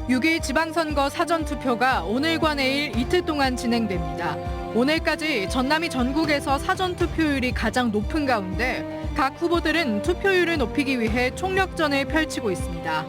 6일 지방선거 사전투표가 오늘과 내일 이틀 동안 진행됩니다. 오늘까지 전남이 전국에서 사전투표율이 가장 높은 가운데 각 후보들은 투표율을 높이기 위해 총력전을 펼치고 있습니다.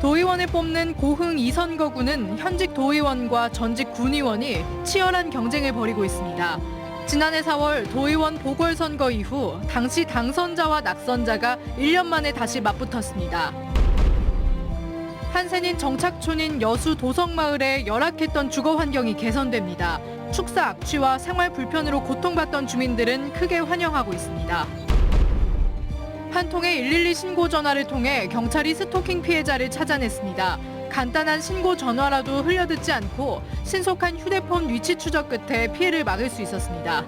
도의원을 뽑는 고흥 2선거구는 현직 도의원과 전직 군의원이 치열한 경쟁을 벌이고 있습니다. 지난해 4월 도의원 보궐선거 이후 당시 당선자와 낙선자가 1년 만에 다시 맞붙었습니다. 한센인 정착촌인 여수 도성마을의 열악했던 주거 환경이 개선됩니다. 축사 악취와 생활 불편으로 고통받던 주민들은 크게 환영하고 있습니다. 한 통의 112 신고 전화를 통해 경찰이 스토킹 피해자를 찾아냈습니다. 간단한 신고 전화라도 흘려듣지 않고 신속한 휴대폰 위치 추적 끝에 피해를 막을 수 있었습니다.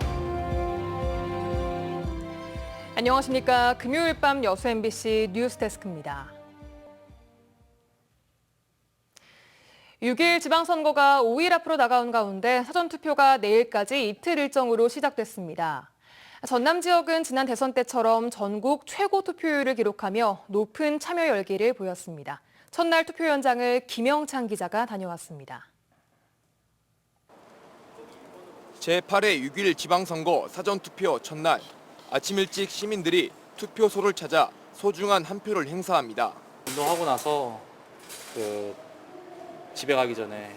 안녕하십니까. 금요일 밤 여수 MBC 뉴스데스크입니다. 6일 지방선거가 5일 앞으로 다가온 가운데 사전투표가 내일까지 이틀 일정으로 시작됐습니다. 전남 지역은 지난 대선 때처럼 전국 최고 투표율을 기록하며 높은 참여 열기를 보였습니다. 첫날 투표 현장을 김영찬 기자가 다녀왔습니다. 제8회 6일 지방선거 사전투표 첫날 아침 일찍 시민들이 투표소를 찾아 소중한 한 표를 행사합니다. 운동하고 나서 집에 가기 전에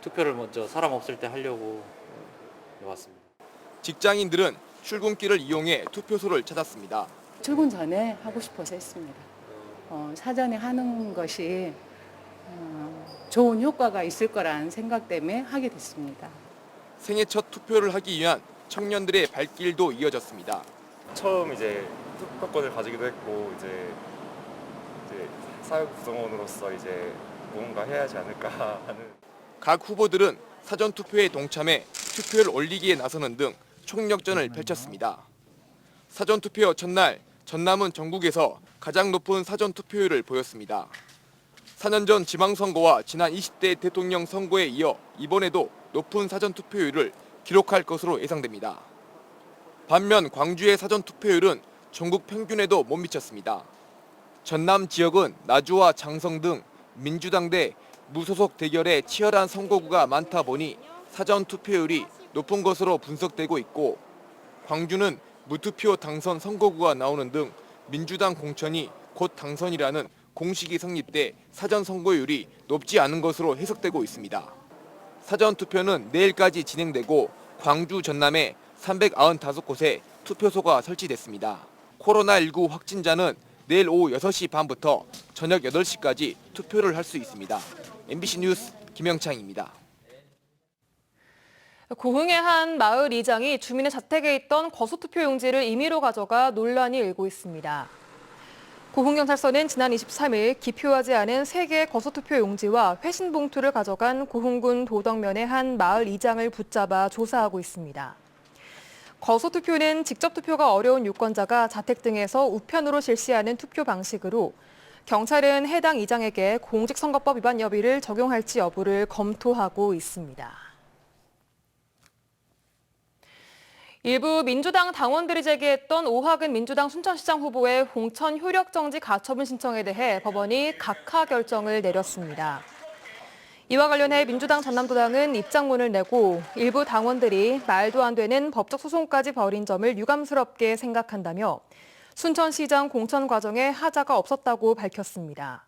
투표를 먼저 사람 없을 때 하려고 왔습니다. 직장인들은 출근길을 이용해 투표소를 찾았습니다. 출근 전에 하고 싶어서 했습니다. 사전에 하는 것이 좋은 효과가 있을 거라는 생각 때문에 하게 됐습니다. 생애 첫 투표를 하기 위한 청년들의 발길도 이어졌습니다. 처음 투표권을 가지기도 했고 이제 사회 구성원으로서 뭔가 해야 하지 않을까 하는. 각 후보들은 사전투표에 동참해 투표를 올리기에 나서는 등 총력전을 펼쳤습니다. 사전투표 첫날 전남은 전국에서 가장 높은 사전투표율을 보였습니다. 4년 전 지방선거와 지난 20대 대통령 선거에 이어 이번에도 높은 사전투표율을 기록할 것으로 예상됩니다. 반면 광주의 사전투표율은 전국 평균에도 못 미쳤습니다. 전남 지역은 나주와 장성 등 민주당 대 무소속 대결에 치열한 선거구가 많다 보니 사전투표율이 높은 것으로 분석되고 있고, 광주는 무투표 당선 선거구가 나오는 등 민주당 공천이 곧 당선이라는 공식이 성립돼 사전 선거율이 높지 않은 것으로 해석되고 있습니다. 사전투표는 내일까지 진행되고 광주 전남에 395곳에 투표소가 설치됐습니다. 코로나19 확진자는 내일 오후 6시 반부터 저녁 8시까지 투표를 할 수 있습니다. MBC 뉴스 김영창입니다. 고흥의 한 마을 이장이 주민의 자택에 있던 거소투표 용지를 임의로 가져가 논란이 일고 있습니다. 고흥경찰서는 지난 23일 기표하지 않은 3개의 거소투표 용지와 회신 봉투를 가져간 고흥군 도덕면의 한 마을 이장을 붙잡아 조사하고 있습니다. 거소투표는 직접 투표가 어려운 유권자가 자택 등에서 우편으로 실시하는 투표 방식으로 경찰은 해당 이장에게 공직선거법 위반 여부를 적용할지 여부를 검토하고 있습니다. 일부 민주당 당원들이 제기했던 오학은 민주당 순천시장 후보의 공천 효력정지 가처분 신청에 대해 법원이 각하 결정을 내렸습니다. 이와 관련해 민주당 전남도당은 입장문을 내고 일부 당원들이 말도 안 되는 법적 소송까지 벌인 점을 유감스럽게 생각한다며 순천시장 공천 과정에 하자가 없었다고 밝혔습니다.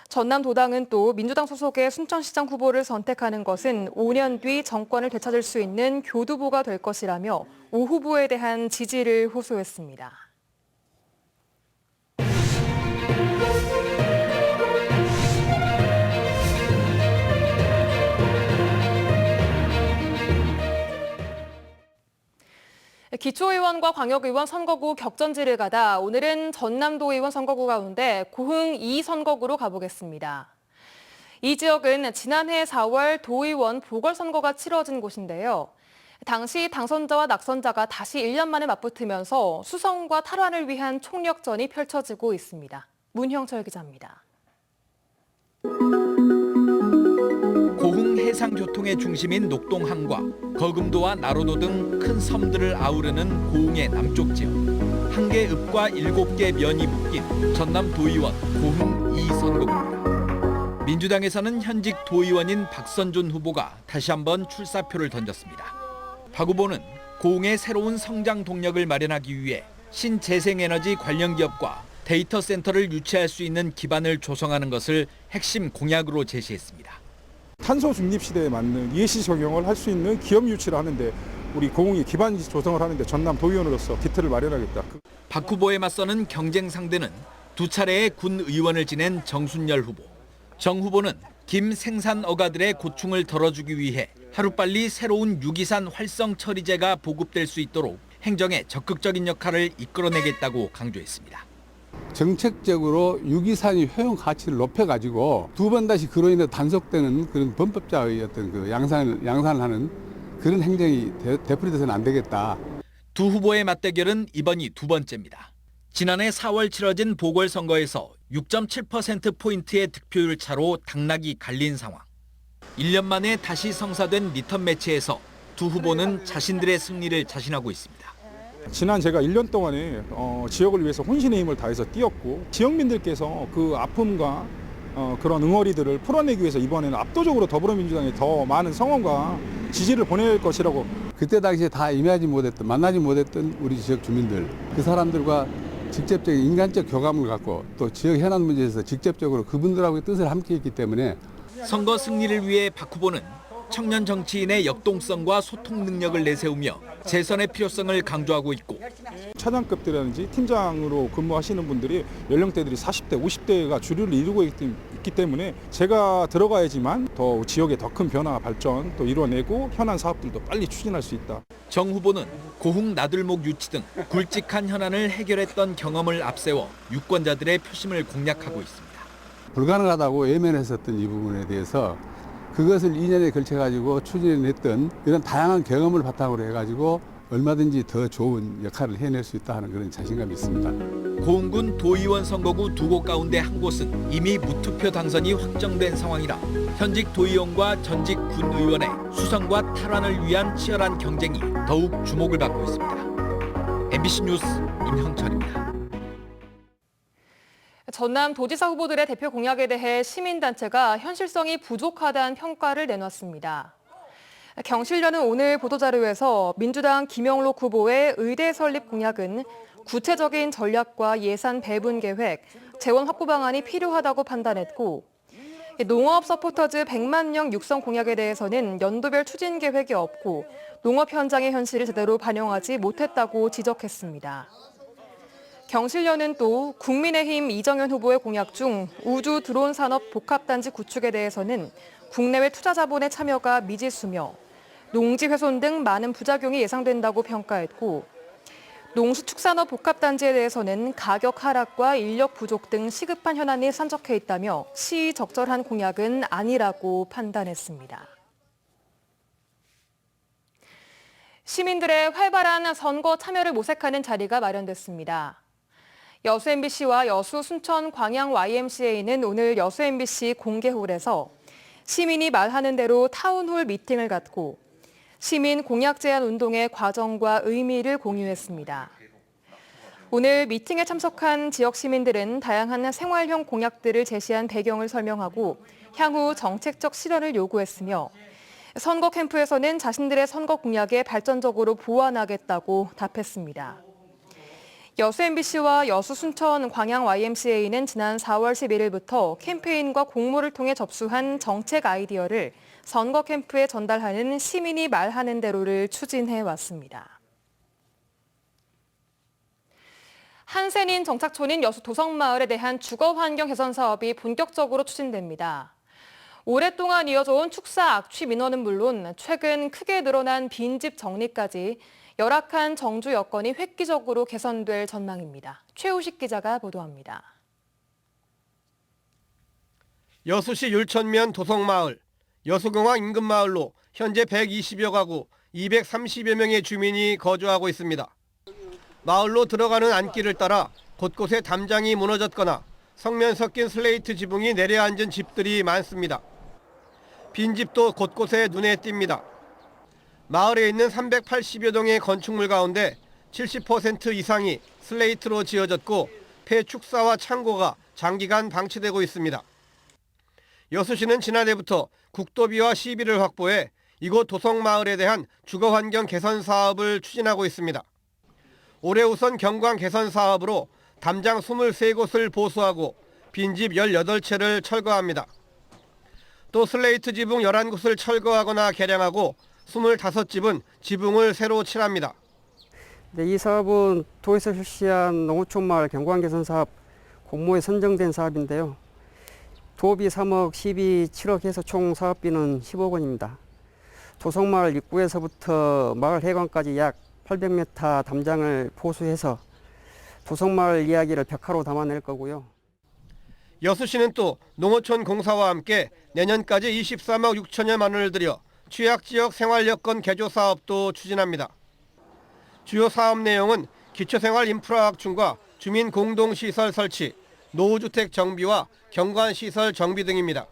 전남도당은 또 민주당 소속의 순천시장 후보를 선택하는 것은 5년 뒤 정권을 되찾을 수 있는 교두보가 될 것이라며 오 후보에 대한 지지를 호소했습니다. 기초의원과 광역의원 선거구 격전지를 가다 오늘은 전남도의원 선거구 가운데 고흥 2선거구로 가보겠습니다. 이 지역은 지난해 4월 도의원 보궐선거가 치러진 곳인데요. 당시 당선자와 낙선자가 다시 1년 만에 맞붙으면서 수성과 탈환을 위한 총력전이 펼쳐지고 있습니다. 문형철 기자입니다. 고흥 해상교통의 중심인 녹동항과 거금도와 나로도 등 큰 섬들을 아우르는 고흥의 남쪽 지역. 1개 읍과 7개 면이 묶인 전남 도의원 고흥 2선거구입니다. 민주당에서는 현직 도의원인 박선준 후보가 다시 한번 출사표를 던졌습니다. 박 후보는 고흥의 새로운 성장 동력을 마련하기 위해 신재생에너지 관련 기업과 데이터 센터를 유치할 수 있는 기반을 조성하는 것을 핵심 공약으로 제시했습니다. 탄소 중립 시대에 맞는 ESG 적용을 할 수 있는 기업 유치를 하는데 우리 고흥이 기반 조성을 하는데 전남 도의원으로서 기틀을 마련하겠다. 박 후보에 맞서는 경쟁 상대는 두 차례의 군 의원을 지낸 정순열 후보. 정 후보는 김 생산 어가들의 고충을 덜어주기 위해 하루빨리 새로운 유기산 활성 처리제가 보급될 수 있도록 행정에 적극적인 역할을 이끌어내겠다고 강조했습니다. 정책적으로 유기산이 효용 가치를 높여가지고 두 번 다시 그로 인해 단속되는 그런 범법자의 어떤 그 양산하는 그런 행정이 되풀이돼서는 안 되겠다. 두 후보의 맞대결은 이번이 두 번째입니다. 지난해 4월 치러진 보궐선거에서 6.7%포인트의 득표율 차로 당락이 갈린 상황. 1년 만에 다시 성사된 리턴 매치에서 두 후보는 자신들의 승리를 자신하고 있습니다. 지난 제가 1년 동안에 지역을 위해서 혼신의 힘을 다해서 뛰었고 지역민들께서 그 아픔과 그런 응어리들을 풀어내기 위해서 이번에는 압도적으로 더불어민주당에 더 많은 성원과 지지를 보낼 것이라고. 그때 당시에 다 만나지 못했던 우리 지역 주민들, 그 사람들과 직접적인 인간적 교감을 갖고 또 지역 현안 문제에서 직접적으로 그분들하고의 뜻을 함께 했기 때문에 선거 승리를 위해 박 후보는 청년 정치인의 역동성과 소통 능력을 내세우며 재선의 필요성을 강조하고 있고 차장급들이라든지 팀장으로 근무하시는 분들이 연령대들이 40대, 50대가 주류를 이루고 있기 때문에 제가 들어가야지만 더 지역의 더 큰 변화, 발전 또 이뤄내고 현안 사업들도 빨리 추진할 수 있다. 정 후보는 고흥 나들목 유치 등 굵직한 현안을 해결했던 경험을 앞세워 유권자들의 표심을 공략하고 있습니다. 불가능하다고 외면했었던 이 부분에 대해서 그것을 2년에 걸쳐가지고 추진했던 이런 다양한 경험을 바탕으로 해가지고 얼마든지 더 좋은 역할을 해낼 수 있다 하는 그런 자신감이 있습니다. 고흥군 도의원 선거구 두 곳 가운데 한 곳은 이미 무투표 당선이 확정된 상황이라 현직 도의원과 전직 군 의원의 수성과 탈환을 위한 치열한 경쟁이 더욱 주목을 받고 있습니다. MBC 뉴스 윤형철입니다. 전남 도지사 후보들의 대표 공약에 대해 시민단체가 현실성이 부족하다는 평가를 내놨습니다. 경실련은 오늘 보도자료에서 민주당 김영록 후보의 의대 설립 공약은 구체적인 전략과 예산 배분 계획, 재원 확보 방안이 필요하다고 판단했고 농업 서포터즈 100만 명 육성 공약에 대해서는 연도별 추진 계획이 없고 농업 현장의 현실을 제대로 반영하지 못했다고 지적했습니다. 경실련은 또 국민의힘 이정현 후보의 공약 중 우주 드론 산업 복합단지 구축에 대해서는 국내외 투자 자본의 참여가 미지수며 농지 훼손 등 많은 부작용이 예상된다고 평가했고 농수축산업 복합단지에 대해서는 가격 하락과 인력 부족 등 시급한 현안이 산적해 있다며 시의적절한 공약은 아니라고 판단했습니다. 시민들의 활발한 선거 참여를 모색하는 자리가 마련됐습니다. 여수 MBC와 여수 순천 광양 YMCA는 오늘 여수 MBC 공개홀에서 시민이 말하는 대로 타운홀 미팅을 갖고 시민 공약 제안 운동의 과정과 의미를 공유했습니다. 오늘 미팅에 참석한 지역 시민들은 다양한 생활형 공약들을 제시한 배경을 설명하고 향후 정책적 실현을 요구했으며 선거 캠프에서는 자신들의 선거 공약에 발전적으로 보완하겠다고 답했습니다. 여수 MBC와 여수 순천 광양 YMCA는 지난 4월 11일부터 캠페인과 공모를 통해 접수한 정책 아이디어를 선거 캠프에 전달하는 시민이 말하는 대로를 추진해 왔습니다. 한센인 정착촌인 여수 도성마을에 대한 주거 환경 개선 사업이 본격적으로 추진됩니다. 오랫동안 이어져온 축사 악취 민원은 물론 최근 크게 늘어난 빈집 정리까지 열악한 정주 여건이 획기적으로 개선될 전망입니다. 최우식 기자가 보도합니다. 여수시 율천면 도성마을, 여수공항 인근 마을로 현재 120여 가구, 230여 명의 주민이 거주하고 있습니다. 마을로 들어가는 안길을 따라 곳곳에 담장이 무너졌거나 성면 섞인 슬레이트 지붕이 내려앉은 집들이 많습니다. 빈집도 곳곳에 눈에 띕니다. 마을에 있는 380여 동의 건축물 가운데 70% 이상이 슬레이트로 지어졌고 폐축사와 창고가 장기간 방치되고 있습니다. 여수시는 지난해부터 국도비와 시비를 확보해 이곳 도성마을에 대한 주거환경 개선 사업을 추진하고 있습니다. 올해 우선 경관 개선 사업으로 담장 23곳을 보수하고 빈집 18채를 철거합니다. 또 슬레이트 지붕 11곳을 철거하거나 개량하고 25집은 지붕을 새로 칠합니다. 네, 이 사업은 도에서 실시한 농어촌마을 경관 개선 사업 공모에 선정된 사업인데요. 도비 3억, 시비 7억 해서 총 사업비는 10억 원입니다. 도성마을 입구에서부터 마을 해관까지 약 800m 담장을 보수해서 도성마을 이야기를 벽화로 담아낼 거고요. 여수시는 또 농어촌 공사와 함께 내년까지 23억 6천여만 원을 들여 취약지역 생활여건 개조 사업도 추진합니다. 주요 사업 내용은 기초생활 인프라 확충과 주민 공동시설 설치, 노후주택 정비와 경관시설 정비 등입니다.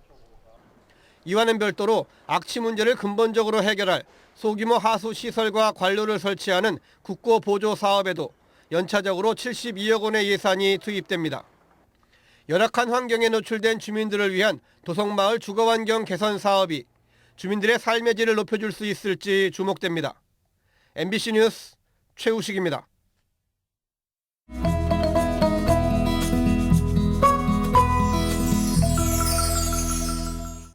이와는 별도로 악취 문제를 근본적으로 해결할 소규모 하수시설과 관로를 설치하는 국고보조 사업에도 연차적으로 72억 원의 예산이 투입됩니다. 열악한 환경에 노출된 주민들을 위한 도성마을 주거환경 개선 사업이 주민들의 삶의 질을 높여줄 수 있을지 주목됩니다. MBC 뉴스 최우식입니다.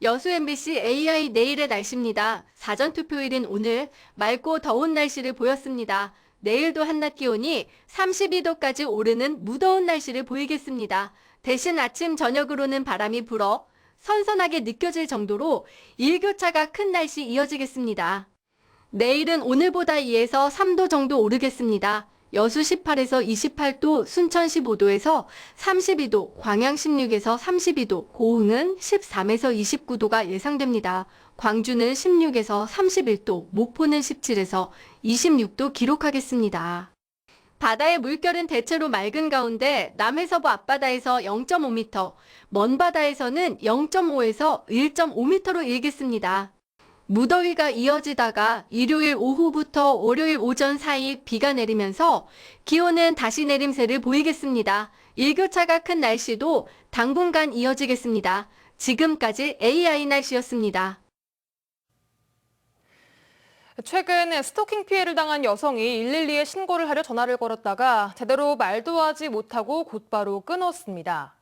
여수 MBC AI 내일의 날씨입니다. 사전투표일인 오늘 맑고 더운 날씨를 보였습니다. 내일도 한낮 기온이 32도까지 오르는 무더운 날씨를 보이겠습니다. 대신 아침 저녁으로는 바람이 불어 선선하게 느껴질 정도로 일교차가 큰 날씨 이어지겠습니다. 내일은 오늘보다 2에서 3도 정도 오르겠습니다. 여수 18에서 28도, 순천 15도에서 32도, 광양 16에서 32도, 고흥은 13에서 29도가 예상됩니다. 광주는 16에서 31도, 목포는 17에서 26도 기록하겠습니다. 바다의 물결은 대체로 맑은 가운데 남해서부 앞바다에서 0.5m, 먼 바다에서는 0.5에서 1.5m로 일겠습니다. 무더위가 이어지다가 일요일 오후부터 월요일 오전 사이 비가 내리면서 기온은 다시 내림세를 보이겠습니다. 일교차가 큰 날씨도 당분간 이어지겠습니다. 지금까지 AI 날씨였습니다. 최근 스토킹 피해를 당한 여성이 112에 신고를 하려 전화를 걸었다가 제대로 말도 하지 못하고 곧바로 끊었습니다.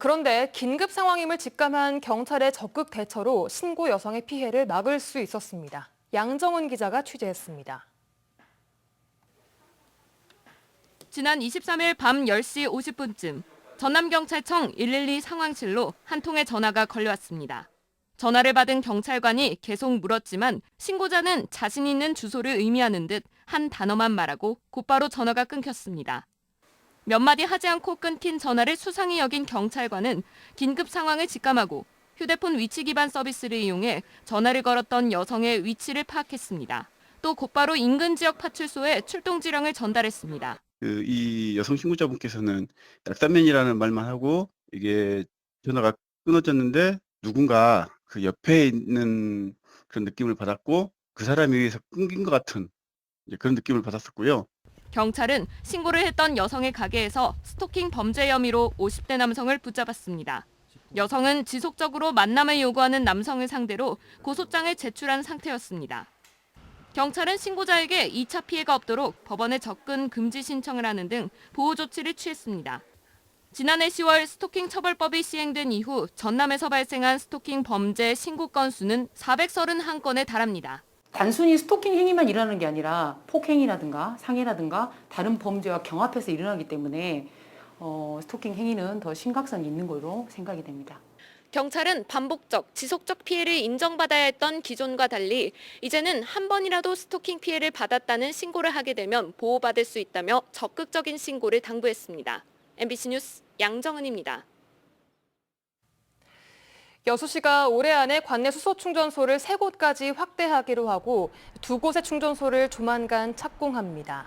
그런데 긴급 상황임을 직감한 경찰의 적극 대처로 신고 여성의 피해를 막을 수 있었습니다. 양정은 기자가 취재했습니다. 지난 23일 밤 10시 50분쯤 전남경찰청 112 상황실로 한 통의 전화가 걸려왔습니다. 전화를 받은 경찰관이 계속 물었지만 신고자는 자신 있는 주소를 의미하는 듯 한 단어만 말하고 곧바로 전화가 끊겼습니다. 몇 마디 하지 않고 끊긴 전화를 수상히 여긴 경찰관은 긴급 상황을 직감하고 휴대폰 위치 기반 서비스를 이용해 전화를 걸었던 여성의 위치를 파악했습니다. 또 곧바로 인근 지역 파출소에 출동 지령을 전달했습니다. 이 여성 신고자분께서는 낙산면이라는 말만 하고 이게 전화가 끊어졌는데 누군가 그 옆에 있는 그런 느낌을 받았고 그 사람에 의해서 끊긴 것 같은 그런 느낌을 받았었고요. 경찰은 신고를 했던 여성의 가게에서 스토킹 범죄 혐의로 50대 남성을 붙잡았습니다. 여성은 지속적으로 만남을 요구하는 남성을 상대로 고소장을 제출한 상태였습니다. 경찰은 신고자에게 2차 피해가 없도록 법원에 접근 금지 신청을 하는 등 보호 조치를 취했습니다. 지난해 10월 스토킹 처벌법이 시행된 이후 전남에서 발생한 스토킹 범죄 신고 건수는 431건에 달합니다. 단순히 스토킹 행위만 일어나는 게 아니라 폭행이라든가 상해라든가 다른 범죄와 경합해서 일어나기 때문에 스토킹 행위는 더 심각성이 있는 걸로 생각이 됩니다. 경찰은 반복적, 지속적 피해를 인정받아야 했던 기존과 달리 이제는 한 번이라도 스토킹 피해를 받았다는 신고를 하게 되면 보호받을 수 있다며 적극적인 신고를 당부했습니다. MBC 뉴스 양정은입니다. 여수시가 올해 안에 관내 수소 충전소를 3곳까지 확대하기로 하고 2곳의 충전소를 조만간 착공합니다.